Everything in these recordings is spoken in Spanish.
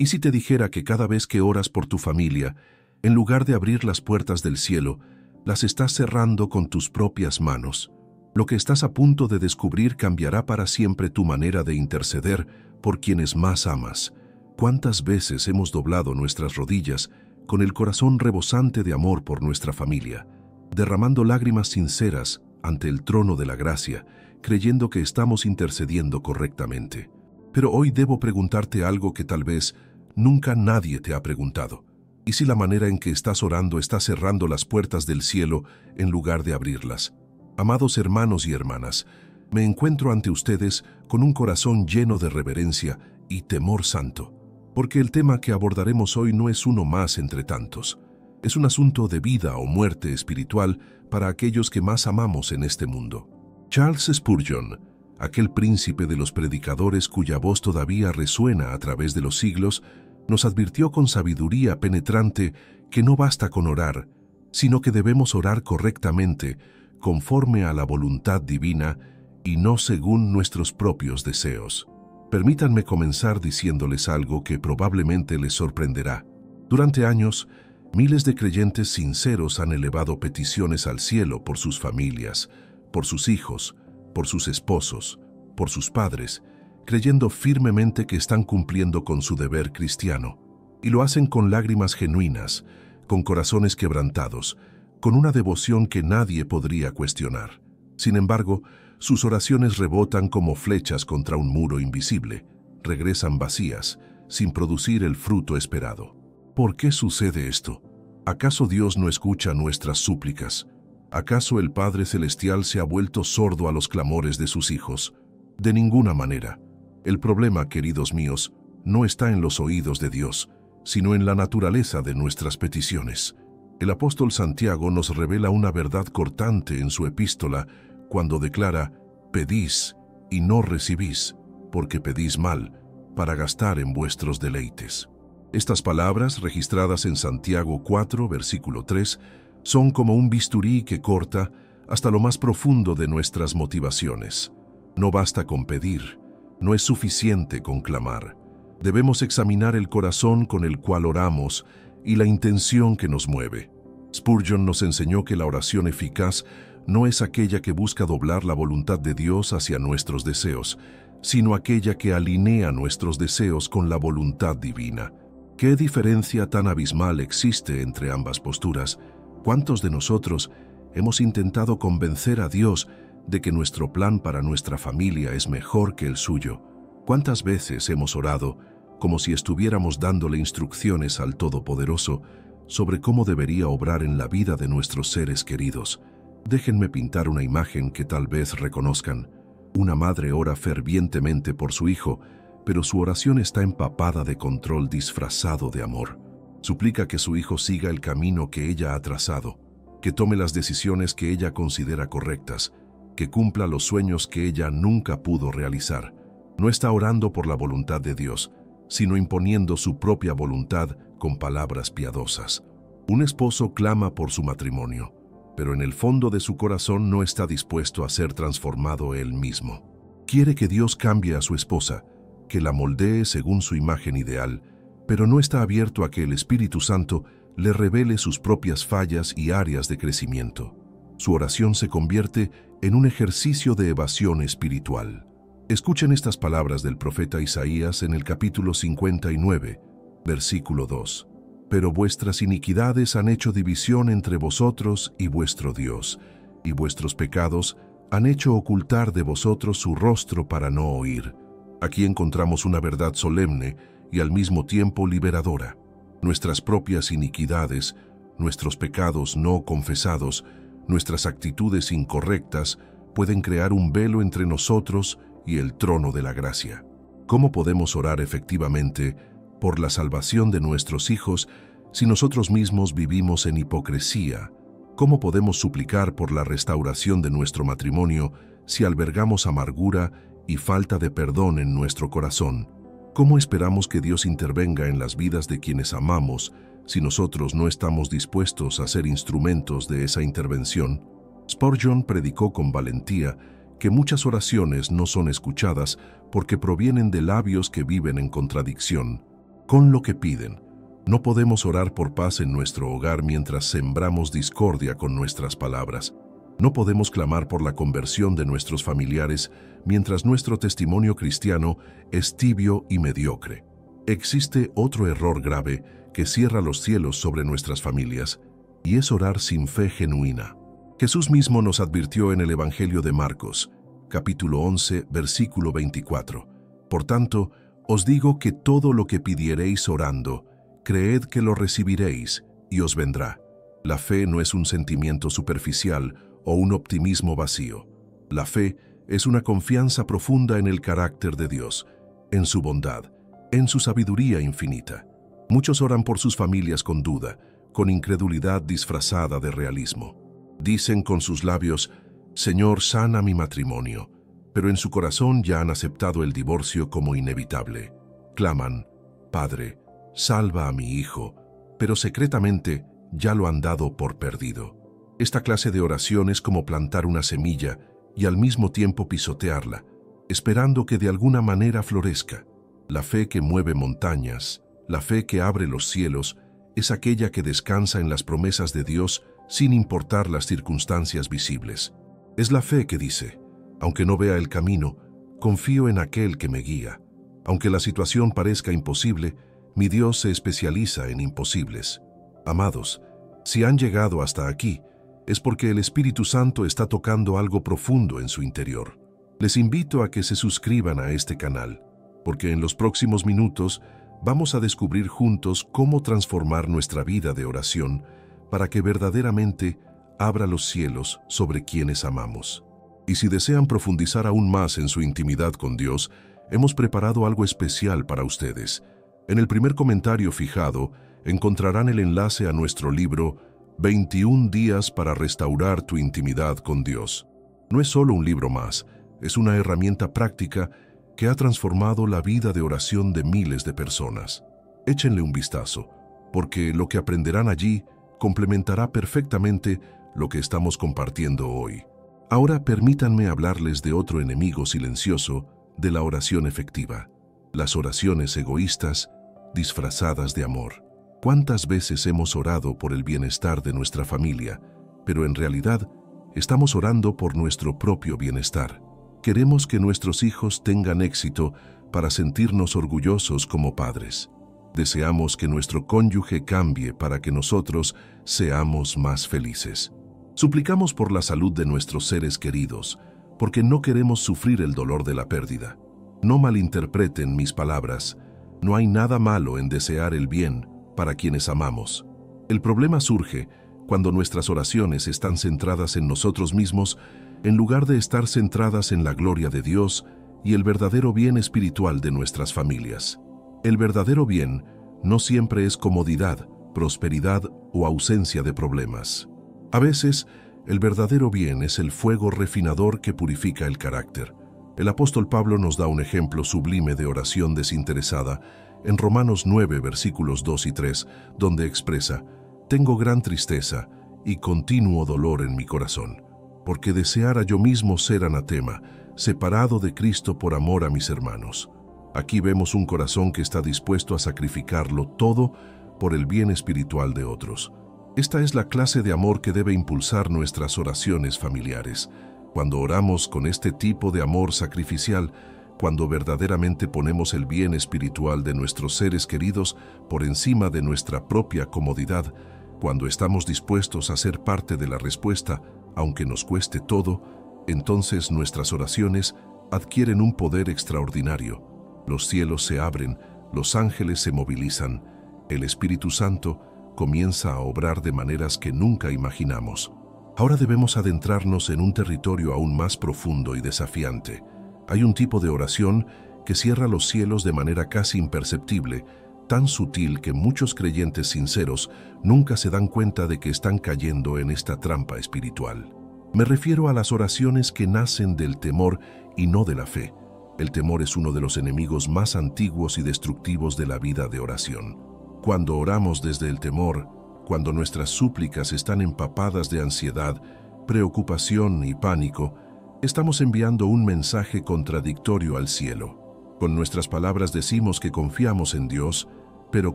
¿Y si te dijera que cada vez que oras por tu familia, en lugar de abrir las puertas del cielo, las estás cerrando con tus propias manos? Lo que estás a punto de descubrir cambiará para siempre tu manera de interceder por quienes más amas. ¿Cuántas veces hemos doblado nuestras rodillas con el corazón rebosante de amor por nuestra familia, derramando lágrimas sinceras ante el trono de la gracia, creyendo que estamos intercediendo correctamente? Pero hoy debo preguntarte algo que tal vez nunca nadie te ha preguntado. ¿Y si la manera en que estás orando está cerrando las puertas del cielo en lugar de abrirlas? Amados hermanos y hermanas, me encuentro ante ustedes con un corazón lleno de reverencia y temor santo, porque el tema que abordaremos hoy no es uno más entre tantos. Es un asunto de vida o muerte espiritual para aquellos que más amamos en este mundo. Charles Spurgeon, aquel príncipe de los predicadores cuya voz todavía resuena a través de los siglos, nos advirtió con sabiduría penetrante que no basta con orar, sino que debemos orar correctamente, conforme a la voluntad divina y no según nuestros propios deseos. Permítanme comenzar diciéndoles algo que probablemente les sorprenderá. Durante años, miles de creyentes sinceros han elevado peticiones al cielo por sus familias, por sus hijos, por sus esposos, por sus padres, creyendo firmemente que están cumpliendo con su deber cristiano. Y lo hacen con lágrimas genuinas, con corazones quebrantados, con una devoción que nadie podría cuestionar. Sin embargo, sus oraciones rebotan como flechas contra un muro invisible, regresan vacías, sin producir el fruto esperado. ¿Por qué sucede esto? ¿Acaso Dios no escucha nuestras súplicas? ¿Acaso el Padre Celestial se ha vuelto sordo a los clamores de sus hijos? De ninguna manera. El problema, queridos míos, no está en los oídos de Dios, sino en la naturaleza de nuestras peticiones. El apóstol Santiago nos revela una verdad cortante en su epístola cuando declara: «Pedís y no recibís, porque pedís mal, para gastar en vuestros deleites». Estas palabras, registradas en Santiago 4, versículo 3, son como un bisturí que corta hasta lo más profundo de nuestras motivaciones. No basta con pedir, no es suficiente con clamar. Debemos examinar el corazón con el cual oramos y la intención que nos mueve. Spurgeon nos enseñó que la oración eficaz no es aquella que busca doblar la voluntad de Dios hacia nuestros deseos, sino aquella que alinea nuestros deseos con la voluntad divina. ¿Qué diferencia tan abismal existe entre ambas posturas? ¿Cuántos de nosotros hemos intentado convencer a Dios de que nuestro plan para nuestra familia es mejor que el suyo? ¿Cuántas veces hemos orado como si estuviéramos dándole instrucciones al Todopoderoso sobre cómo debería obrar en la vida de nuestros seres queridos? Déjenme pintar una imagen que tal vez reconozcan. Una madre ora fervientemente por su hijo, pero su oración está empapada de control disfrazado de amor. Suplica que su hijo siga el camino que ella ha trazado, que tome las decisiones que ella considera correctas, que cumpla los sueños que ella nunca pudo realizar. No está orando por la voluntad de Dios, sino imponiendo su propia voluntad con palabras piadosas. Un esposo clama por su matrimonio, pero en el fondo de su corazón no está dispuesto a ser transformado él mismo. Quiere que Dios cambie a su esposa, que la moldee según su imagen ideal, pero no está abierto a que el Espíritu Santo le revele sus propias fallas y áreas de crecimiento. Su oración se convierte en un ejercicio de evasión espiritual. Escuchen estas palabras del profeta Isaías en el capítulo 59, versículo 2. «Pero vuestras iniquidades han hecho división entre vosotros y vuestro Dios, y vuestros pecados han hecho ocultar de vosotros su rostro para no oír». Aquí encontramos una verdad solemne y al mismo tiempo liberadora. Nuestras propias iniquidades, nuestros pecados no confesados, nuestras actitudes incorrectas pueden crear un velo entre nosotros y el trono de la gracia. ¿Cómo podemos orar efectivamente por la salvación de nuestros hijos si nosotros mismos vivimos en hipocresía? ¿Cómo podemos suplicar por la restauración de nuestro matrimonio si albergamos amargura y falta de perdón en nuestro corazón? ¿Cómo esperamos que Dios intervenga en las vidas de quienes amamos si nosotros no estamos dispuestos a ser instrumentos de esa intervención? Spurgeon predicó con valentía que muchas oraciones no son escuchadas porque provienen de labios que viven en contradicción. con lo que piden. No podemos orar por paz en nuestro hogar mientras sembramos discordia con nuestras palabras. No podemos clamar por la conversión de nuestros familiares mientras nuestro testimonio cristiano es tibio y mediocre. Existe otro error grave que cierra los cielos sobre nuestras familias, y es orar sin fe genuina. Jesús mismo nos advirtió en el Evangelio de Marcos, capítulo 11, versículo 24. Por tanto, os digo que todo lo que pidiereis orando, creed que lo recibiréis y os vendrá. La fe no es un sentimiento superficial o un optimismo vacío. La fe es una confianza profunda en el carácter de Dios, en su bondad, en su sabiduría infinita. Muchos oran por sus familias con duda, con incredulidad disfrazada de realismo. Dicen con sus labios, Señor, sana mi matrimonio, pero en su corazón ya han aceptado el divorcio como inevitable. Claman, Padre, salva a mi hijo, pero secretamente ya lo han dado por perdido. Esta clase de oración es como plantar una semilla y al mismo tiempo pisotearla, esperando que de alguna manera florezca. La fe que mueve montañas, la fe que abre los cielos, es aquella que descansa en las promesas de Dios sin importar las circunstancias visibles. Es la fe que dice, aunque no vea el camino, confío en aquel que me guía. Aunque la situación parezca imposible, mi Dios se especializa en imposibles. Amados, si han llegado hasta aquí, es porque el Espíritu Santo está tocando algo profundo en su interior. Les invito a que se suscriban a este canal, porque en los próximos minutos vamos a descubrir juntos cómo transformar nuestra vida de oración para que verdaderamente abra los cielos sobre quienes amamos. Y si desean profundizar aún más en su intimidad con Dios, hemos preparado algo especial para ustedes. En el primer comentario fijado encontrarán el enlace a nuestro libro 21 días para restaurar tu intimidad con Dios. No es solo un libro más, es una herramienta práctica que ha transformado la vida de oración de miles de personas. Échenle un vistazo, porque lo que aprenderán allí complementará perfectamente lo que estamos compartiendo hoy. Ahora permítanme hablarles de otro enemigo silencioso de la oración efectiva: las oraciones egoístas disfrazadas de amor. ¿Cuántas veces hemos orado por el bienestar de nuestra familia, pero en realidad estamos orando por nuestro propio bienestar? Queremos que nuestros hijos tengan éxito para sentirnos orgullosos como padres. Deseamos que nuestro cónyuge cambie para que nosotros seamos más felices. Suplicamos por la salud de nuestros seres queridos, porque no queremos sufrir el dolor de la pérdida. No malinterpreten mis palabras. No hay nada malo en desear el bien para quienes amamos. El problema surge cuando nuestras oraciones están centradas en nosotros mismos en lugar de estar centradas en la gloria de Dios y el verdadero bien espiritual de nuestras familias. El verdadero bien no siempre es comodidad, prosperidad o ausencia de problemas. A veces, el verdadero bien es el fuego refinador que purifica el carácter. El apóstol Pablo nos da un ejemplo sublime de oración desinteresada en Romanos 9, versículos 2 y 3, donde expresa: «Tengo gran tristeza y continuo dolor en mi corazón, porque deseara yo mismo ser anatema, separado de Cristo por amor a mis hermanos». Aquí vemos un corazón que está dispuesto a sacrificarlo todo por el bien espiritual de otros. Esta es la clase de amor que debe impulsar nuestras oraciones familiares. Cuando oramos con este tipo de amor sacrificial, cuando verdaderamente ponemos el bien espiritual de nuestros seres queridos por encima de nuestra propia comodidad, cuando estamos dispuestos a ser parte de la respuesta, aunque nos cueste todo, entonces nuestras oraciones adquieren un poder extraordinario. Los cielos se abren, los ángeles se movilizan, el Espíritu Santo comienza a obrar de maneras que nunca imaginamos. Ahora debemos adentrarnos en un territorio aún más profundo y desafiante. Hay un tipo de oración que cierra los cielos de manera casi imperceptible, tan sutil que muchos creyentes sinceros nunca se dan cuenta de que están cayendo en esta trampa espiritual. Me refiero a las oraciones que nacen del temor y no de la fe. El temor es uno de los enemigos más antiguos y destructivos de la vida de oración. Cuando oramos desde el temor, cuando nuestras súplicas están empapadas de ansiedad, preocupación y pánico, estamos enviando un mensaje contradictorio al cielo. Con nuestras palabras decimos que confiamos en Dios, pero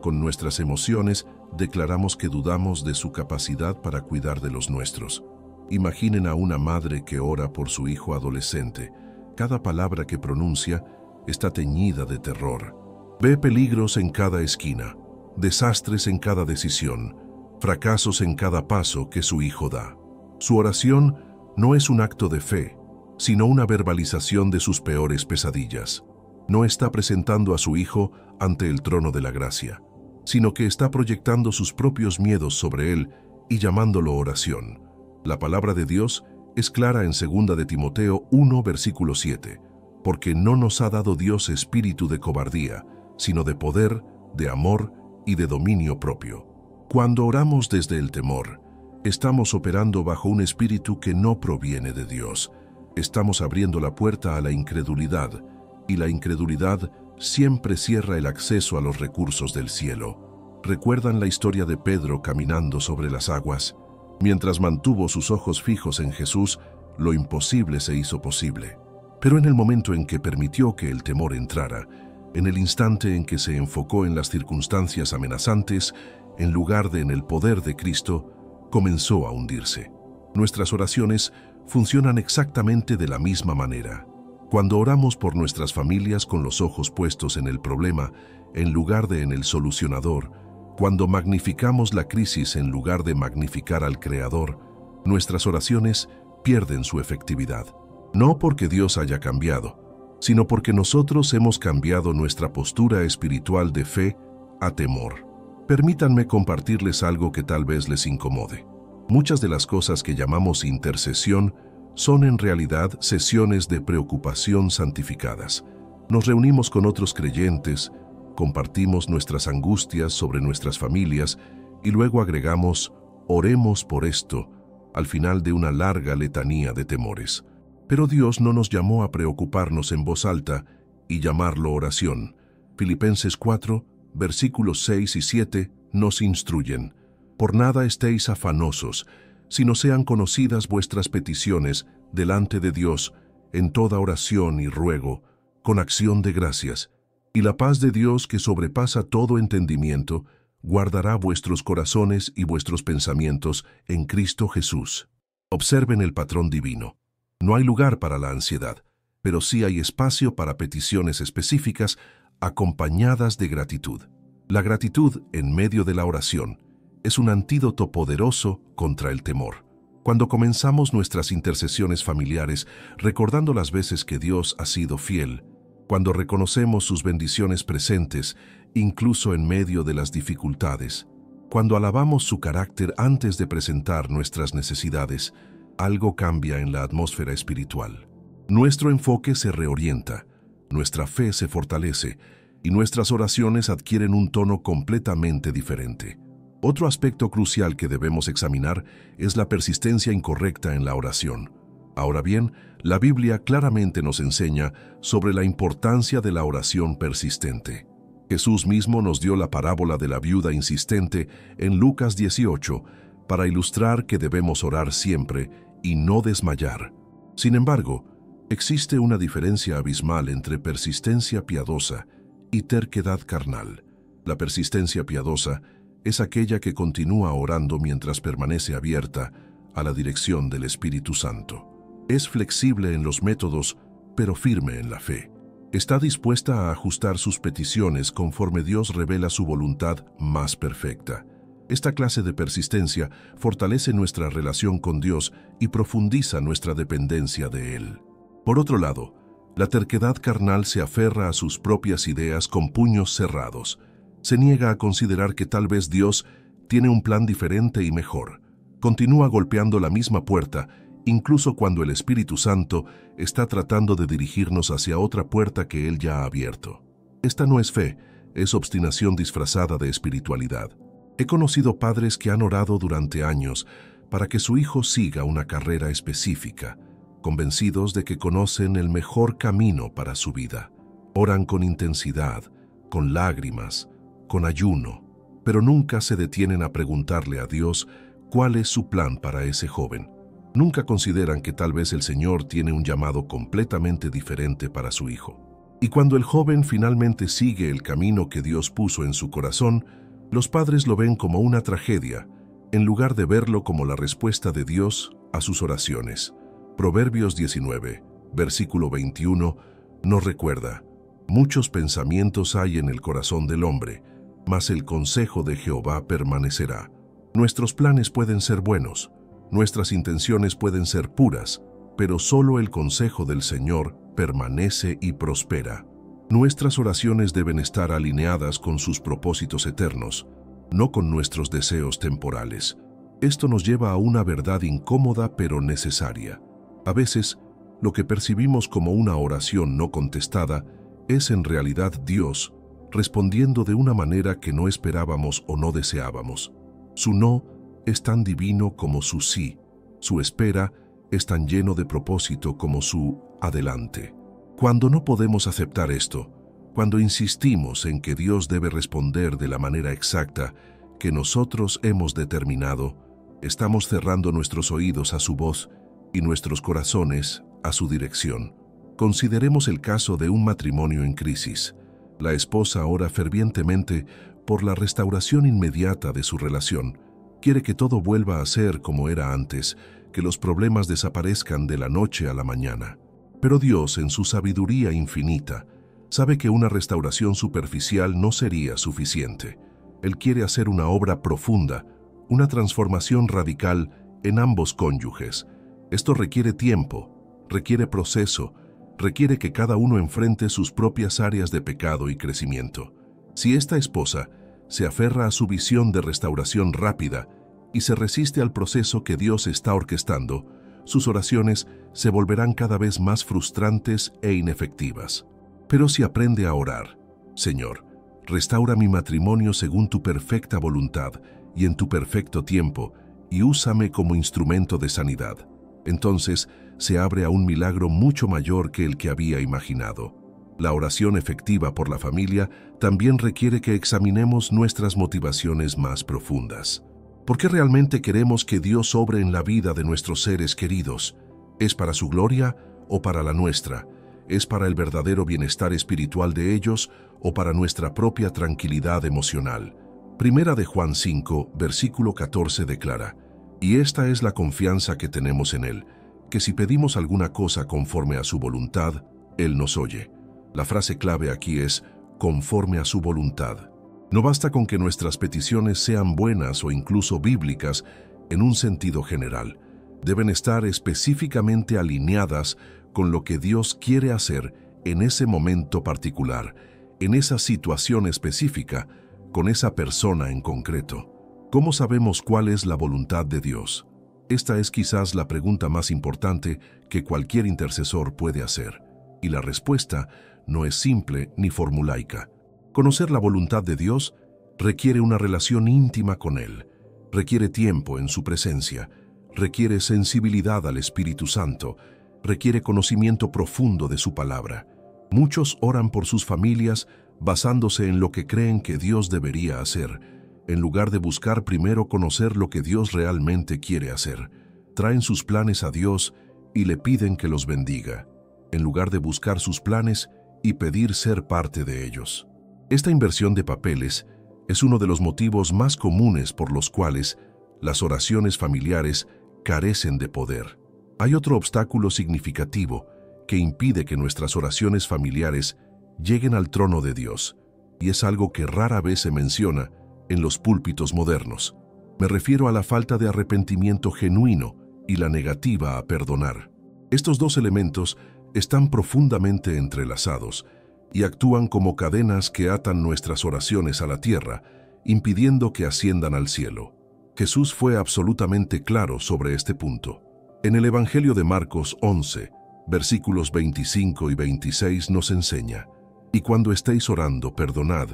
con nuestras emociones declaramos que dudamos de su capacidad para cuidar de los nuestros. Imaginen a una madre que ora por su hijo adolescente. Cada palabra que pronuncia está teñida de terror. Ve peligros en cada esquina, desastres en cada decisión, fracasos en cada paso que su hijo da. Su oración no es un acto de fe, sino una verbalización de sus peores pesadillas. No está presentando a su hijo ante el trono de la gracia, sino que está proyectando sus propios miedos sobre él y llamándolo oración. La palabra de Dios es clara en 2 de Timoteo 1, versículo 7, porque no nos ha dado Dios espíritu de cobardía, sino de poder, de amor y de dominio propio. Cuando oramos desde el temor, estamos operando bajo un espíritu que no proviene de Dios. Estamos abriendo la puerta a la incredulidad, y la incredulidad siempre cierra el acceso a los recursos del cielo. ¿Recuerdan la historia de Pedro caminando sobre las aguas? Mientras mantuvo sus ojos fijos en Jesús, lo imposible se hizo posible. Pero en el momento en que permitió que el temor entrara, en el instante en que se enfocó en las circunstancias amenazantes, en lugar de en el poder de Cristo, comenzó a hundirse. Nuestras oraciones funcionan exactamente de la misma manera. Cuando oramos por nuestras familias con los ojos puestos en el problema, en lugar de en el solucionador, cuando magnificamos la crisis en lugar de magnificar al Creador, nuestras oraciones pierden su efectividad. No porque Dios haya cambiado, sino porque nosotros hemos cambiado nuestra postura espiritual de fe a temor. Permítanme compartirles algo que tal vez les incomode. Muchas de las cosas que llamamos intercesión son en realidad sesiones de preocupación santificadas. Nos reunimos con otros creyentes, compartimos nuestras angustias sobre nuestras familias y luego agregamos, oremos por esto, al final de una larga letanía de temores. Pero Dios no nos llamó a preocuparnos en voz alta y llamarlo oración. Filipenses 4, versículos 6 y 7 nos instruyen. Por nada estéis afanosos, sino sean conocidas vuestras peticiones delante de Dios en toda oración y ruego, con acción de gracias. Y la paz de Dios, que sobrepasa todo entendimiento, guardará vuestros corazones y vuestros pensamientos en Cristo Jesús. Observen el patrón divino. No hay lugar para la ansiedad, pero sí hay espacio para peticiones específicas acompañadas de gratitud. La gratitud en medio de la oración es un antídoto poderoso contra el temor. Cuando comenzamos nuestras intercesiones familiares recordando las veces que Dios ha sido fiel, cuando reconocemos sus bendiciones presentes, incluso en medio de las dificultades, cuando alabamos su carácter antes de presentar nuestras necesidades, algo cambia en la atmósfera espiritual. Nuestro enfoque se reorienta, nuestra fe se fortalece y nuestras oraciones adquieren un tono completamente diferente. Otro aspecto crucial que debemos examinar es la persistencia incorrecta en la oración. Ahora bien, la Biblia claramente nos enseña sobre la importancia de la oración persistente. Jesús mismo nos dio la parábola de la viuda insistente en Lucas 18 para ilustrar que debemos orar siempre y no desmayar. Sin embargo, existe una diferencia abismal entre persistencia piadosa y terquedad carnal. La persistencia piadosa es aquella que continúa orando mientras permanece abierta a la dirección del Espíritu Santo. Es flexible en los métodos, pero firme en la fe. Está dispuesta a ajustar sus peticiones conforme Dios revela su voluntad más perfecta. Esta clase de persistencia fortalece nuestra relación con Dios y profundiza nuestra dependencia de Él. Por otro lado, la terquedad carnal se aferra a sus propias ideas con puños cerrados. Se niega a considerar que tal vez Dios tiene un plan diferente y mejor. Continúa golpeando la misma puerta, incluso cuando el Espíritu Santo está tratando de dirigirnos hacia otra puerta que Él ya ha abierto. Esta no es fe, es obstinación disfrazada de espiritualidad. He conocido padres que han orado durante años para que su hijo siga una carrera específica, convencidos de que conocen el mejor camino para su vida. Oran con intensidad, con lágrimas, con ayuno, pero nunca se detienen a preguntarle a Dios cuál es su plan para ese joven. Nunca consideran que tal vez el Señor tiene un llamado completamente diferente para su hijo. Y cuando el joven finalmente sigue el camino que Dios puso en su corazón, los padres lo ven como una tragedia, en lugar de verlo como la respuesta de Dios a sus oraciones. Proverbios 19, versículo 21, nos recuerda: muchos pensamientos hay en el corazón del hombre, mas el consejo de Jehová permanecerá. Nuestros planes pueden ser buenos, nuestras intenciones pueden ser puras, pero solo el consejo del Señor permanece y prospera. Nuestras oraciones deben estar alineadas con sus propósitos eternos, no con nuestros deseos temporales. Esto nos lleva a una verdad incómoda pero necesaria. A veces, lo que percibimos como una oración no contestada es en realidad Dios respondiendo de una manera que no esperábamos o no deseábamos. Su no es tan divino como su sí. Su espera es tan lleno de propósito como su adelante. Cuando no podemos aceptar esto, cuando insistimos en que Dios debe responder de la manera exacta que nosotros hemos determinado, estamos cerrando nuestros oídos a su voz y nuestros corazones a su dirección. Consideremos el caso de un matrimonio en crisis. La esposa ora fervientemente por la restauración inmediata de su relación. Quiere que todo vuelva a ser como era antes, que los problemas desaparezcan de la noche a la mañana. Pero Dios, en su sabiduría infinita, sabe que una restauración superficial no sería suficiente. Él quiere hacer una obra profunda, una transformación radical en ambos cónyuges. Esto requiere tiempo, requiere proceso, requiere que cada uno enfrente sus propias áreas de pecado y crecimiento. Si esta esposa se aferra a su visión de restauración rápida y se resiste al proceso que Dios está orquestando, sus oraciones se volverán cada vez más frustrantes e inefectivas. Pero si aprende a orar: Señor, restaura mi matrimonio según tu perfecta voluntad y en tu perfecto tiempo, y úsame como instrumento de sanidad, entonces se abre a un milagro mucho mayor que el que había imaginado. La oración efectiva por la familia también requiere que examinemos nuestras motivaciones más profundas. ¿Por qué realmente queremos que Dios obre en la vida de nuestros seres queridos? ¿Es para su gloria o para la nuestra? ¿Es para el verdadero bienestar espiritual de ellos o para nuestra propia tranquilidad emocional? Primera de Juan 5, versículo 14 declara: y esta es la confianza que tenemos en Él, que si pedimos alguna cosa conforme a su voluntad, Él nos oye. La frase clave aquí es conforme a su voluntad. No basta con que nuestras peticiones sean buenas o incluso bíblicas en un sentido general. Deben estar específicamente alineadas con lo que Dios quiere hacer en ese momento particular, en esa situación específica, con esa persona en concreto. ¿Cómo sabemos cuál es la voluntad de Dios? Esta es quizás la pregunta más importante que cualquier intercesor puede hacer, y la respuesta no es simple ni formulaica. Conocer la voluntad de Dios requiere una relación íntima con Él, requiere tiempo en su presencia, requiere sensibilidad al Espíritu Santo, requiere conocimiento profundo de su palabra. Muchos oran por sus familias basándose en lo que creen que Dios debería hacer, en lugar de buscar primero conocer lo que Dios realmente quiere hacer. Traen sus planes a Dios y le piden que los bendiga, en lugar de buscar sus planes y pedir ser parte de ellos. Esta inversión de papeles es uno de los motivos más comunes por los cuales las oraciones familiares carecen de poder. Hay otro obstáculo significativo que impide que nuestras oraciones familiares lleguen al trono de Dios, y es algo que rara vez se menciona en los púlpitos modernos. Me refiero a la falta de arrepentimiento genuino y la negativa a perdonar. Estos dos elementos están profundamente entrelazados y actúan como cadenas que atan nuestras oraciones a la tierra, impidiendo que asciendan al cielo. Jesús fue absolutamente claro sobre este punto. En el Evangelio de Marcos 11, versículos 25 y 26 nos enseña: y cuando estéis orando, perdonad,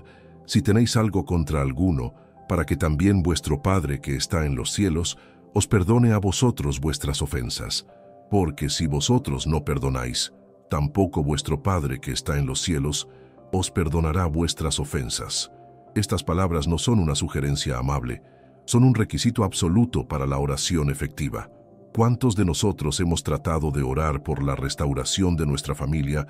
si tenéis algo contra alguno, para que también vuestro Padre que está en los cielos os perdone a vosotros vuestras ofensas. Porque si vosotros no perdonáis, tampoco vuestro Padre que está en los cielos os perdonará vuestras ofensas. Estas palabras no son una sugerencia amable, son un requisito absoluto para la oración efectiva. ¿Cuántos de nosotros hemos tratado de orar por la restauración de nuestra familia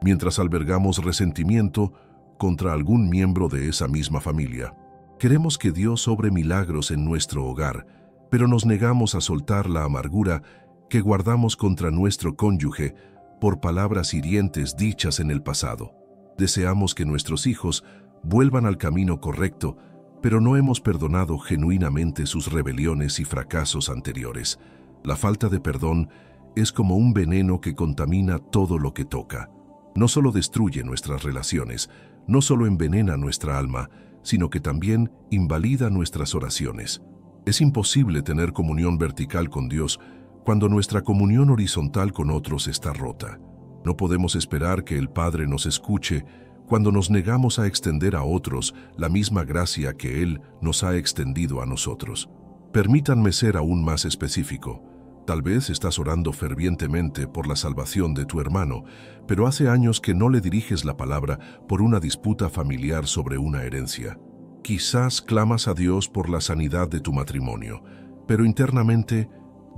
mientras albergamos resentimiento contra algún miembro de esa misma familia. Queremos que Dios obre milagros en nuestro hogar, pero nos negamos a soltar la amargura que guardamos contra nuestro cónyuge por palabras hirientes dichas en el pasado. Deseamos que nuestros hijos vuelvan al camino correcto, pero no hemos perdonado genuinamente sus rebeliones y fracasos anteriores. La falta de perdón es como un veneno que contamina todo lo que toca. No solo destruye nuestras relaciones, no solo envenena nuestra alma, sino que también invalida nuestras oraciones. Es imposible tener comunión vertical con Dios cuando nuestra comunión horizontal con otros está rota. No podemos esperar que el Padre nos escuche cuando nos negamos a extender a otros la misma gracia que Él nos ha extendido a nosotros. Permítanme ser aún más específico. Tal vez estás orando fervientemente por la salvación de tu hermano, pero hace años que no le diriges la palabra por una disputa familiar sobre una herencia. Quizás clamas a Dios por la sanidad de tu matrimonio, pero internamente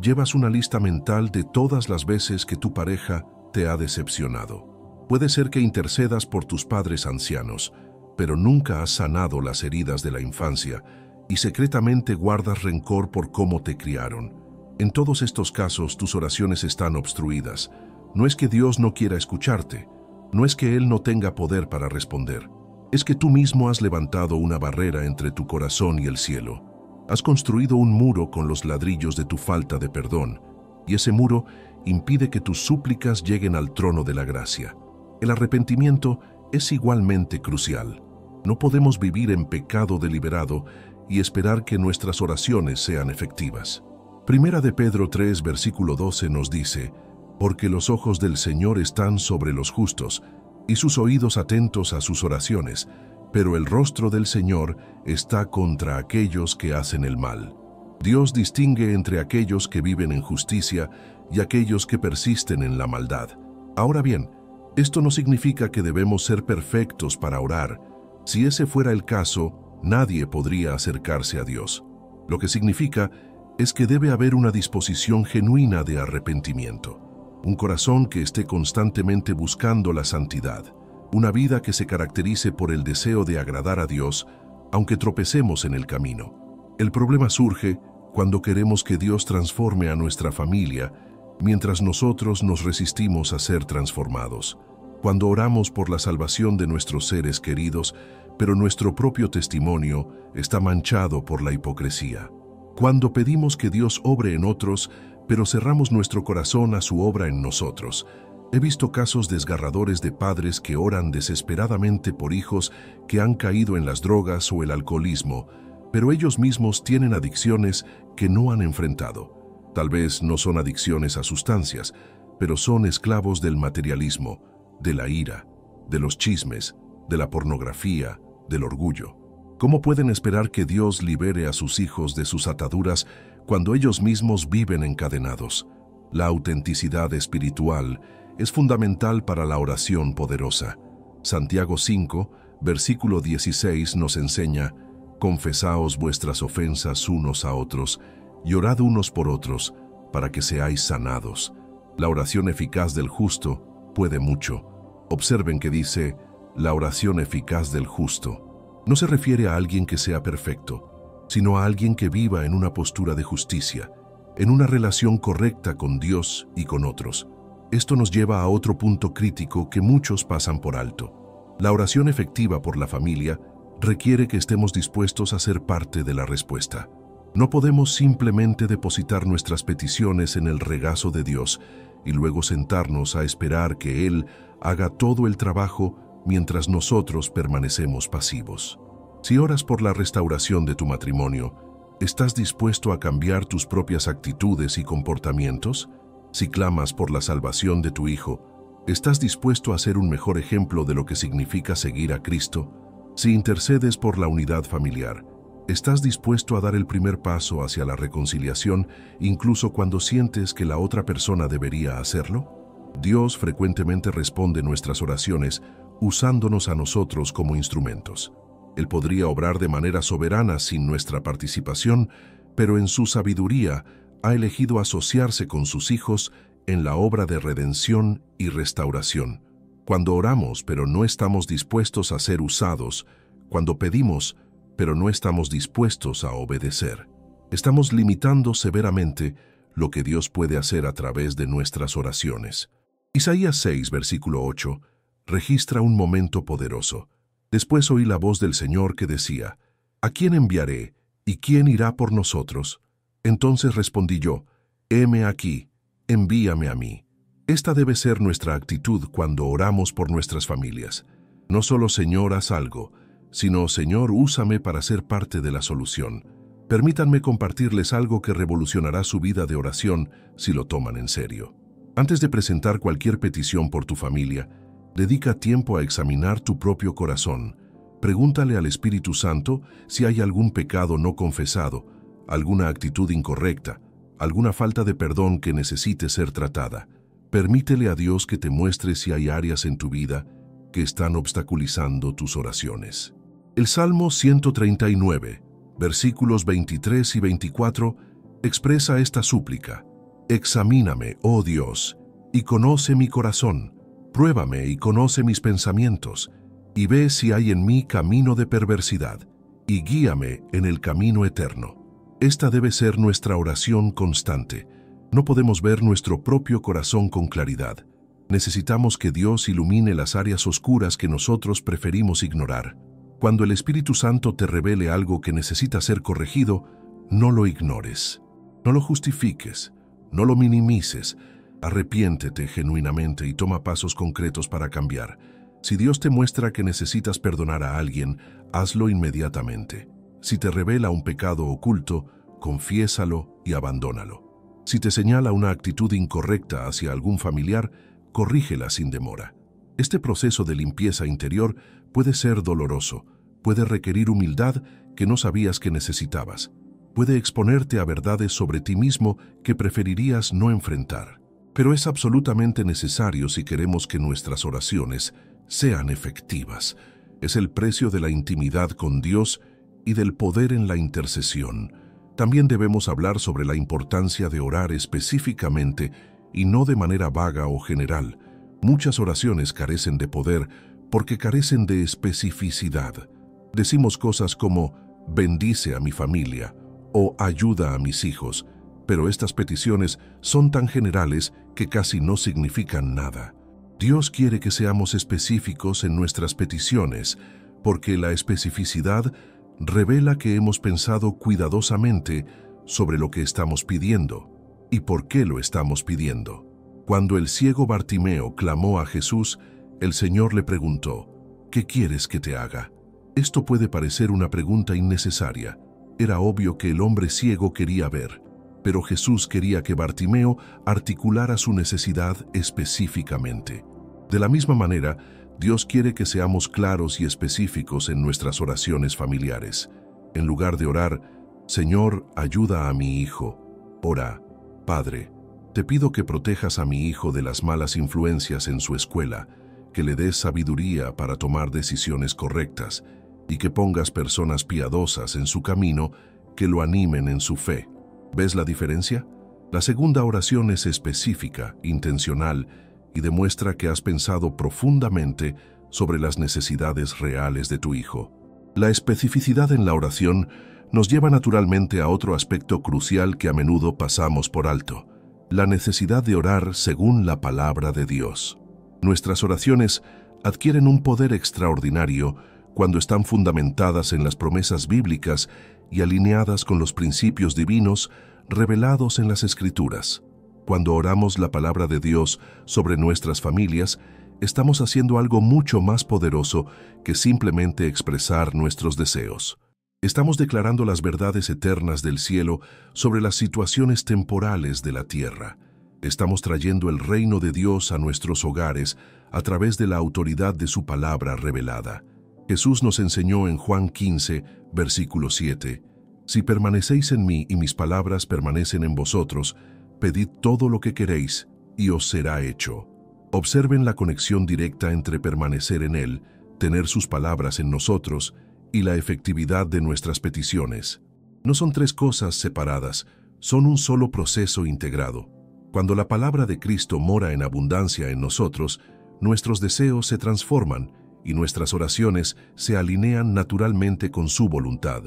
llevas una lista mental de todas las veces que tu pareja te ha decepcionado. Puede ser que intercedas por tus padres ancianos, pero nunca has sanado las heridas de la infancia y secretamente guardas rencor por cómo te criaron. En todos estos casos, tus oraciones están obstruidas. No es que Dios no quiera escucharte, no es que Él no tenga poder para responder. Es que tú mismo has levantado una barrera entre tu corazón y el cielo. Has construido un muro con los ladrillos de tu falta de perdón, y ese muro impide que tus súplicas lleguen al trono de la gracia. El arrepentimiento es igualmente crucial. No podemos vivir en pecado deliberado y esperar que nuestras oraciones sean efectivas. Primera de Pedro 3, versículo 12 nos dice: «Porque los ojos del Señor están sobre los justos, y sus oídos atentos a sus oraciones, pero el rostro del Señor está contra aquellos que hacen el mal». Dios distingue entre aquellos que viven en justicia y aquellos que persisten en la maldad. Ahora bien, esto no significa que debemos ser perfectos para orar. Si ese fuera el caso, nadie podría acercarse a Dios. Lo que significa es que debe haber una disposición genuina de arrepentimiento. Un corazón que esté constantemente buscando la santidad, una vida que se caracterice por el deseo de agradar a Dios, aunque tropecemos en el camino. El problema surge cuando queremos que Dios transforme a nuestra familia, mientras nosotros nos resistimos a ser transformados. Cuando oramos por la salvación de nuestros seres queridos, pero nuestro propio testimonio está manchado por la hipocresía. Cuando pedimos que Dios obre en otros, pero cerramos nuestro corazón a su obra en nosotros. He visto casos desgarradores de padres que oran desesperadamente por hijos que han caído en las drogas o el alcoholismo, pero ellos mismos tienen adicciones que no han enfrentado. Tal vez no son adicciones a sustancias, pero son esclavos del materialismo, de la ira, de los chismes, de la pornografía, del orgullo. ¿Cómo pueden esperar que Dios libere a sus hijos de sus ataduras cuando ellos mismos viven encadenados? La autenticidad espiritual es fundamental para la oración poderosa. Santiago 5, versículo 16 nos enseña: «Confesaos vuestras ofensas unos a otros, y orad unos por otros, para que seáis sanados». La oración eficaz del justo puede mucho. Observen que dice, la oración eficaz del justo. No se refiere a alguien que sea perfecto, sino a alguien que viva en una postura de justicia, en una relación correcta con Dios y con otros. Esto nos lleva a otro punto crítico que muchos pasan por alto. La oración efectiva por la familia requiere que estemos dispuestos a ser parte de la respuesta. No podemos simplemente depositar nuestras peticiones en el regazo de Dios y luego sentarnos a esperar que Él haga todo el trabajo mientras nosotros permanecemos pasivos. Si oras por la restauración de tu matrimonio, ¿estás dispuesto a cambiar tus propias actitudes y comportamientos? Si clamas por la salvación de tu hijo, ¿estás dispuesto a ser un mejor ejemplo de lo que significa seguir a Cristo? Si intercedes por la unidad familiar, ¿estás dispuesto a dar el primer paso hacia la reconciliación, incluso cuando sientes que la otra persona debería hacerlo? Dios frecuentemente responde nuestras oraciones usándonos a nosotros como instrumentos. Él podría obrar de manera soberana sin nuestra participación, pero en su sabiduría ha elegido asociarse con sus hijos en la obra de redención y restauración. Cuando oramos, pero no estamos dispuestos a ser usados, cuando pedimos, pero no estamos dispuestos a obedecer, estamos limitando severamente lo que Dios puede hacer a través de nuestras oraciones. Isaías 6, versículo 8, registra un momento poderoso. Después oí la voz del Señor que decía, ¿a quién enviaré y quién irá por nosotros? Entonces respondí yo, heme aquí, envíame a mí. Esta debe ser nuestra actitud cuando oramos por nuestras familias. No solo Señor, haz algo, sino Señor, úsame para ser parte de la solución. Permítanme compartirles algo que revolucionará su vida de oración si lo toman en serio. Antes de presentar cualquier petición por tu familia, dedica tiempo a examinar tu propio corazón. Pregúntale al Espíritu Santo si hay algún pecado no confesado, alguna actitud incorrecta, alguna falta de perdón que necesite ser tratada. Permítele a Dios que te muestre si hay áreas en tu vida que están obstaculizando tus oraciones. El Salmo 139, versículos 23 y 24, expresa esta súplica. Examíname, oh Dios, y conoce mi corazón. Pruébame y conoce mis pensamientos, y ve si hay en mí camino de perversidad, y guíame en el camino eterno. Esta debe ser nuestra oración constante. No podemos ver nuestro propio corazón con claridad. Necesitamos que Dios ilumine las áreas oscuras que nosotros preferimos ignorar. Cuando el Espíritu Santo te revele algo que necesita ser corregido, no lo ignores. No lo justifiques, no lo minimices. Arrepiéntete genuinamente y toma pasos concretos para cambiar. Si Dios te muestra que necesitas perdonar a alguien, hazlo inmediatamente. Si te revela un pecado oculto, confiésalo y abandónalo. Si te señala una actitud incorrecta hacia algún familiar, corrígela sin demora. Este proceso de limpieza interior puede ser doloroso, puede requerir humildad que no sabías que necesitabas, puede exponerte a verdades sobre ti mismo que preferirías no enfrentar. Pero es absolutamente necesario si queremos que nuestras oraciones sean efectivas. Es el precio de la intimidad con Dios y del poder en la intercesión. También debemos hablar sobre la importancia de orar específicamente y no de manera vaga o general. Muchas oraciones carecen de poder porque carecen de especificidad. Decimos cosas como, bendice a mi familia o ayuda a mis hijos, pero estas peticiones son tan generales que casi no significan nada. Dios quiere que seamos específicos en nuestras peticiones, porque la especificidad revela que hemos pensado cuidadosamente sobre lo que estamos pidiendo y por qué lo estamos pidiendo. Cuando el ciego Bartimeo clamó a Jesús, el Señor le preguntó, ¿qué quieres que te haga? Esto puede parecer una pregunta innecesaria. Era obvio que el hombre ciego quería ver, pero Jesús quería que Bartimeo articulara su necesidad específicamente. De la misma manera, Dios quiere que seamos claros y específicos en nuestras oraciones familiares. En lugar de orar, Señor, ayuda a mi hijo, ora, Padre, te pido que protejas a mi hijo de las malas influencias en su escuela, que le des sabiduría para tomar decisiones correctas y que pongas personas piadosas en su camino que lo animen en su fe. ¿Ves la diferencia? La segunda oración es específica, intencional y demuestra que has pensado profundamente sobre las necesidades reales de tu hijo. La especificidad en la oración nos lleva naturalmente a otro aspecto crucial que a menudo pasamos por alto: la necesidad de orar según la palabra de Dios. Nuestras oraciones adquieren un poder extraordinario cuando están fundamentadas en las promesas bíblicas y alineadas con los principios divinos revelados en las Escrituras. Cuando oramos la palabra de Dios sobre nuestras familias, estamos haciendo algo mucho más poderoso que simplemente expresar nuestros deseos. Estamos declarando las verdades eternas del cielo sobre las situaciones temporales de la tierra. Estamos trayendo el reino de Dios a nuestros hogares a través de la autoridad de su palabra revelada. Jesús nos enseñó en Juan 15, versículo 7, «Si permanecéis en mí y mis palabras permanecen en vosotros, pedid todo lo que queréis y os será hecho». Observen la conexión directa entre permanecer en Él, tener sus palabras en nosotros y la efectividad de nuestras peticiones. No son tres cosas separadas, son un solo proceso integrado. Cuando la palabra de Cristo mora en abundancia en nosotros, nuestros deseos se transforman y nuestras oraciones se alinean naturalmente con su voluntad.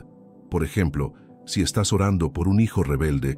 Por ejemplo, si estás orando por un hijo rebelde,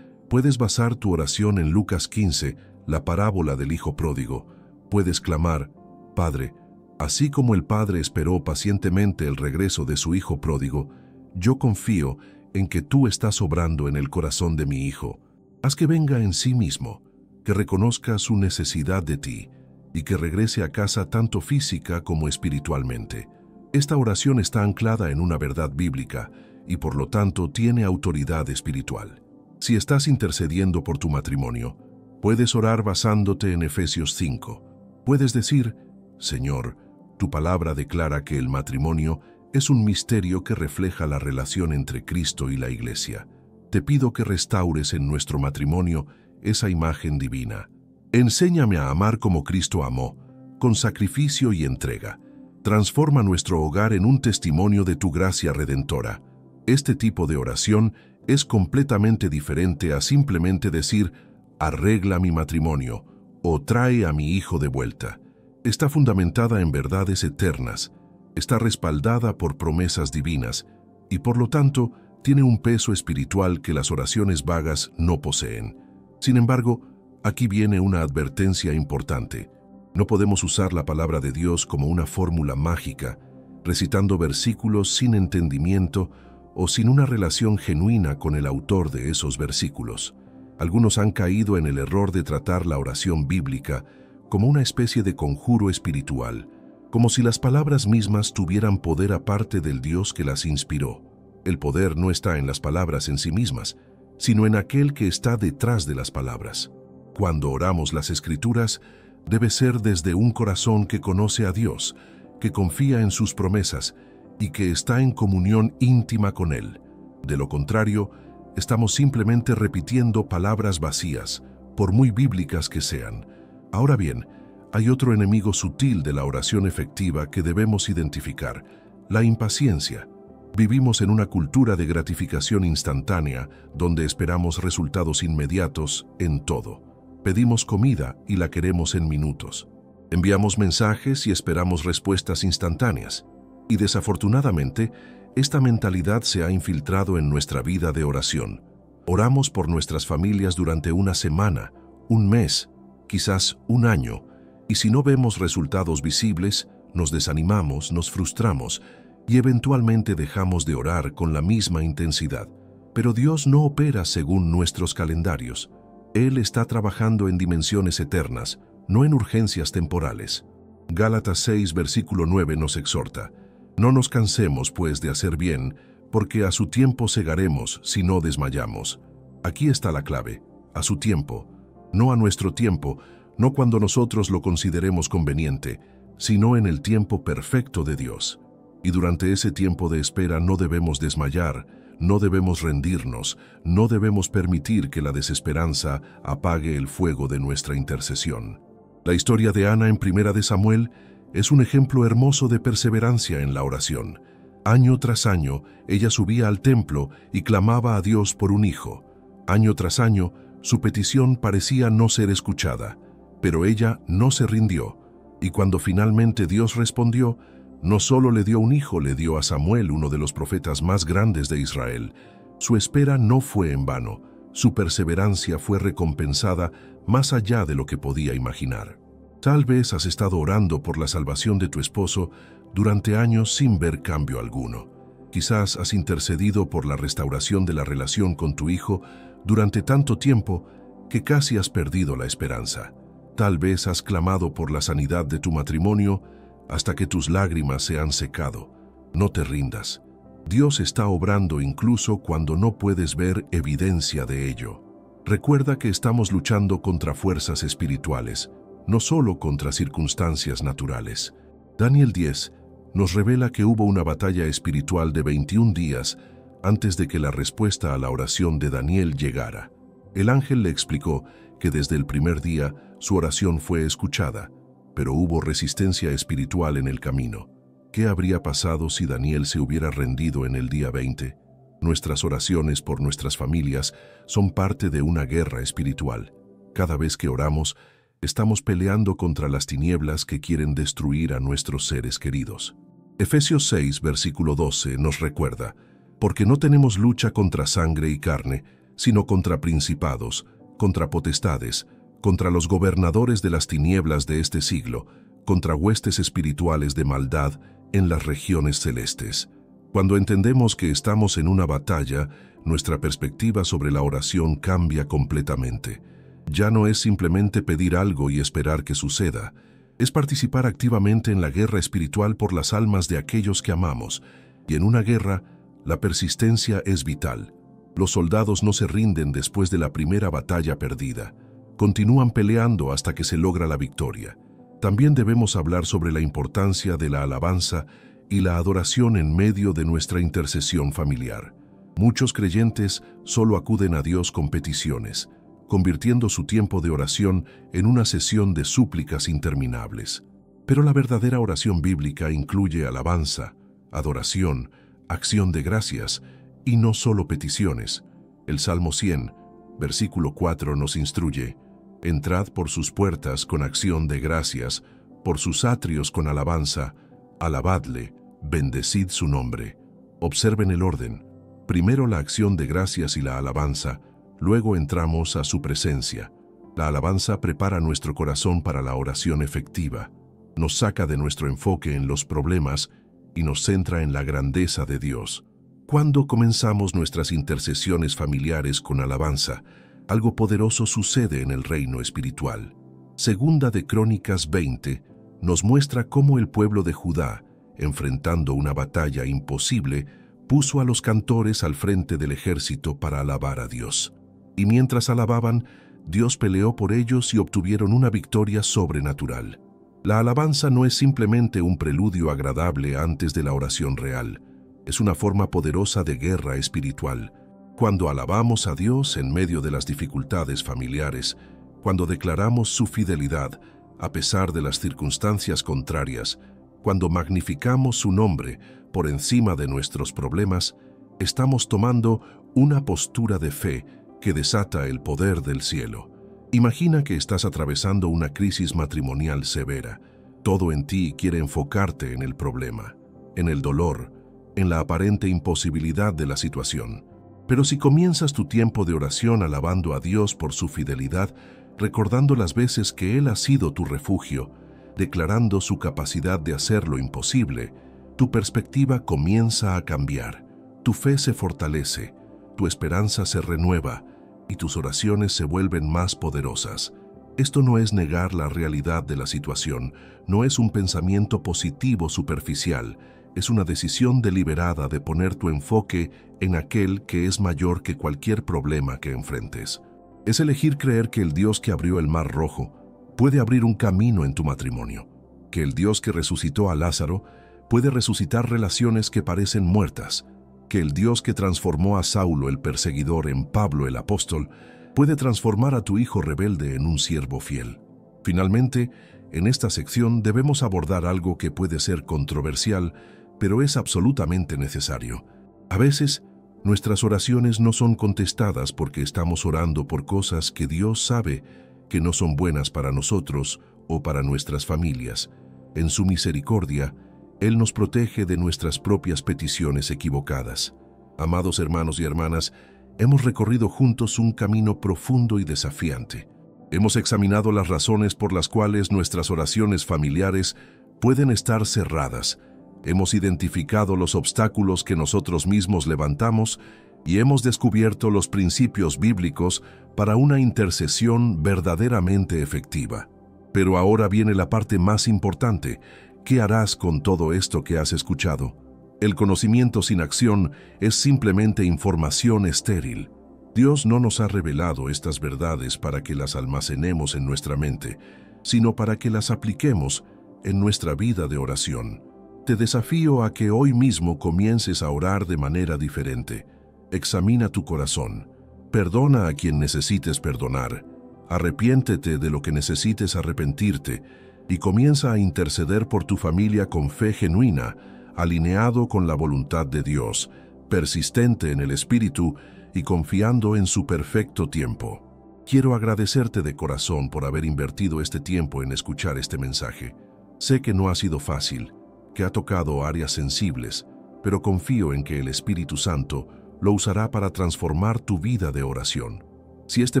puedes basar tu oración en Lucas 15, la parábola del hijo pródigo. Puedes clamar: Padre, así como el padre esperó pacientemente el regreso de su hijo pródigo, yo confío en que tú estás obrando en el corazón de mi hijo. Haz que venga en sí mismo, que reconozca su necesidad de ti y que regrese a casa tanto física como espiritualmente. Esta oración está anclada en una verdad bíblica y por lo tanto tiene autoridad espiritual. Si estás intercediendo por tu matrimonio, puedes orar basándote en Efesios 5. Puedes decir: Señor, tu palabra declara que el matrimonio es un misterio que refleja la relación entre Cristo y la Iglesia. Te pido que restaures en nuestro matrimonio esa imagen divina. Enséñame a amar como Cristo amó, con sacrificio y entrega. Transforma nuestro hogar en un testimonio de tu gracia redentora. Este tipo de oración es completamente diferente a simplemente decir: arregla mi matrimonio o trae a mi hijo de vuelta. Está fundamentada en verdades eternas, está respaldada por promesas divinas y por lo tanto tiene un peso espiritual que las oraciones vagas no poseen. Sin embargo, aquí viene una advertencia importante. No podemos usar la palabra de Dios como una fórmula mágica, recitando versículos sin entendimiento o sin una relación genuina con el autor de esos versículos. Algunos han caído en el error de tratar la oración bíblica como una especie de conjuro espiritual, como si las palabras mismas tuvieran poder aparte del Dios que las inspiró. El poder no está en las palabras en sí mismas, sino en aquel que está detrás de las palabras. Cuando oramos las Escrituras, debe ser desde un corazón que conoce a Dios, que confía en sus promesas y que está en comunión íntima con Él. De lo contrario, estamos simplemente repitiendo palabras vacías, por muy bíblicas que sean. Ahora bien, hay otro enemigo sutil de la oración efectiva que debemos identificar: la impaciencia. Vivimos en una cultura de gratificación instantánea, donde esperamos resultados inmediatos en todo. Pedimos comida y la queremos en minutos. Enviamos mensajes y esperamos respuestas instantáneas. Y desafortunadamente, esta mentalidad se ha infiltrado en nuestra vida de oración. Oramos por nuestras familias durante una semana, un mes, quizás un año, y si no vemos resultados visibles, nos desanimamos, nos frustramos y eventualmente dejamos de orar con la misma intensidad. Pero Dios no opera según nuestros calendarios. Él está trabajando en dimensiones eternas, no en urgencias temporales. Gálatas 6, versículo 9 nos exhorta: no nos cansemos, pues, de hacer bien, porque a su tiempo segaremos si no desmayamos. Aquí está la clave: a su tiempo, no a nuestro tiempo, no cuando nosotros lo consideremos conveniente, sino en el tiempo perfecto de Dios. Y durante ese tiempo de espera no debemos desmayar, no debemos rendirnos, no debemos permitir que la desesperanza apague el fuego de nuestra intercesión. La historia de Ana en 1 Samuel es un ejemplo hermoso de perseverancia en la oración. Año tras año, ella subía al templo y clamaba a Dios por un hijo. Año tras año, su petición parecía no ser escuchada, pero ella no se rindió, y cuando finalmente Dios respondió, no solo le dio un hijo, le dio a Samuel, uno de los profetas más grandes de Israel. Su espera no fue en vano, su perseverancia fue recompensada más allá de lo que podía imaginar. Tal vez has estado orando por la salvación de tu esposo durante años sin ver cambio alguno. Quizás has intercedido por la restauración de la relación con tu hijo durante tanto tiempo que casi has perdido la esperanza. Tal vez has clamado por la sanidad de tu matrimonio hasta que tus lágrimas se han secado. No te rindas. Dios está obrando incluso cuando no puedes ver evidencia de ello. Recuerda que estamos luchando contra fuerzas espirituales, no solo contra circunstancias naturales. Daniel 10 nos revela que hubo una batalla espiritual de 21 días antes de que la respuesta a la oración de Daniel llegara. El ángel le explicó que desde el primer día su oración fue escuchada, pero hubo resistencia espiritual en el camino. ¿Qué habría pasado si Daniel se hubiera rendido en el día 20? Nuestras oraciones por nuestras familias son parte de una guerra espiritual. Cada vez que oramos, Estamos peleando contra las tinieblas que quieren destruir a nuestros seres queridos. Efesios 6, versículo 12 nos recuerda: porque no tenemos lucha contra sangre y carne, sino contra principados, contra potestades, contra los gobernadores de las tinieblas de este siglo, contra huestes espirituales de maldad en las regiones celestes. Cuando entendemos que estamos en una batalla, nuestra perspectiva sobre la oración cambia completamente. Ya no es simplemente pedir algo y esperar que suceda, es participar activamente en la guerra espiritual por las almas de aquellos que amamos, y en una guerra, la persistencia es vital. Los soldados no se rinden después de la primera batalla perdida, continúan peleando hasta que se logra la victoria. También debemos hablar sobre la importancia de la alabanza y la adoración en medio de nuestra intercesión familiar. Muchos creyentes solo acuden a Dios con peticiones, convirtiendo su tiempo de oración en una sesión de súplicas interminables. Pero la verdadera oración bíblica incluye alabanza, adoración, acción de gracias y no solo peticiones. El Salmo 100, versículo 4 nos instruye: entrad por sus puertas con acción de gracias, por sus atrios con alabanza, alabadle, bendecid su nombre. Observen el orden: primero la acción de gracias y la alabanza, luego entramos a su presencia. La alabanza prepara nuestro corazón para la oración efectiva, nos saca de nuestro enfoque en los problemas y nos centra en la grandeza de Dios. Cuando comenzamos nuestras intercesiones familiares con alabanza, algo poderoso sucede en el reino espiritual. Segunda de Crónicas 20 nos muestra cómo el pueblo de Judá, enfrentando una batalla imposible, puso a los cantores al frente del ejército para alabar a Dios. Y mientras alababan, Dios peleó por ellos y obtuvieron una victoria sobrenatural. La alabanza no es simplemente un preludio agradable antes de la oración real, es una forma poderosa de guerra espiritual. Cuando alabamos a Dios en medio de las dificultades familiares, cuando declaramos su fidelidad a pesar de las circunstancias contrarias, cuando magnificamos su nombre por encima de nuestros problemas, estamos tomando una postura de fe que desata el poder del cielo. Imagina que estás atravesando una crisis matrimonial severa. Todo en ti quiere enfocarte en el problema, en el dolor, en la aparente imposibilidad de la situación. Pero si comienzas tu tiempo de oración alabando a Dios por su fidelidad, recordando las veces que Él ha sido tu refugio, declarando su capacidad de hacer lo imposible, tu perspectiva comienza a cambiar, tu fe se fortalece, tu esperanza se renueva y tus oraciones se vuelven más poderosas. Esto no es negar la realidad de la situación, no es un pensamiento positivo superficial, es una decisión deliberada de poner tu enfoque en aquel que es mayor que cualquier problema que enfrentes. Es elegir creer que el Dios que abrió el Mar Rojo puede abrir un camino en tu matrimonio, que el Dios que resucitó a Lázaro puede resucitar relaciones que parecen muertas, que el Dios que transformó a Saulo el perseguidor en Pablo el apóstol puede transformar a tu hijo rebelde en un siervo fiel. Finalmente, en esta sección debemos abordar algo que puede ser controversial, pero es absolutamente necesario. A veces, nuestras oraciones no son contestadas porque estamos orando por cosas que Dios sabe que no son buenas para nosotros o para nuestras familias. En su misericordia, Él nos protege de nuestras propias peticiones equivocadas. Amados hermanos y hermanas, hemos recorrido juntos un camino profundo y desafiante. Hemos examinado las razones por las cuales nuestras oraciones familiares pueden estar cerradas. Hemos identificado los obstáculos que nosotros mismos levantamos y hemos descubierto los principios bíblicos para una intercesión verdaderamente efectiva. Pero ahora viene la parte más importante. ¿Qué harás con todo esto que has escuchado? El conocimiento sin acción es simplemente información estéril. Dios no nos ha revelado estas verdades para que las almacenemos en nuestra mente, sino para que las apliquemos en nuestra vida de oración. Te desafío a que hoy mismo comiences a orar de manera diferente. Examina tu corazón. Perdona a quien necesites perdonar. Arrepiéntete de lo que necesites arrepentirte y comienza a interceder por tu familia con fe genuina, alineado con la voluntad de Dios, persistente en el Espíritu y confiando en su perfecto tiempo. Quiero agradecerte de corazón por haber invertido este tiempo en escuchar este mensaje. Sé que no ha sido fácil, que ha tocado áreas sensibles, pero confío en que el Espíritu Santo lo usará para transformar tu vida de oración. Si este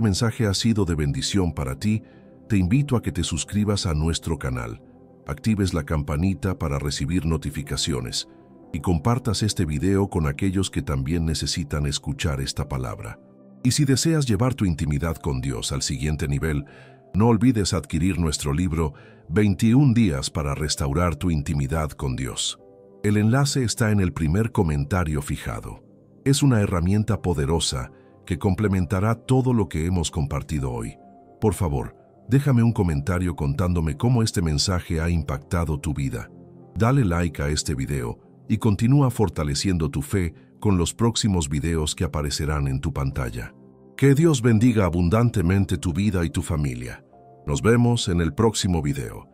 mensaje ha sido de bendición para ti, te invito a que te suscribas a nuestro canal, actives la campanita para recibir notificaciones y compartas este video con aquellos que también necesitan escuchar esta palabra. Y si deseas llevar tu intimidad con Dios al siguiente nivel, no olvides adquirir nuestro libro 21 días para restaurar tu intimidad con Dios. El enlace está en el primer comentario fijado. Es una herramienta poderosa que complementará todo lo que hemos compartido hoy. Por favor, déjame un comentario contándome cómo este mensaje ha impactado tu vida. Dale like a este video y continúa fortaleciendo tu fe con los próximos videos que aparecerán en tu pantalla. Que Dios bendiga abundantemente tu vida y tu familia. Nos vemos en el próximo video.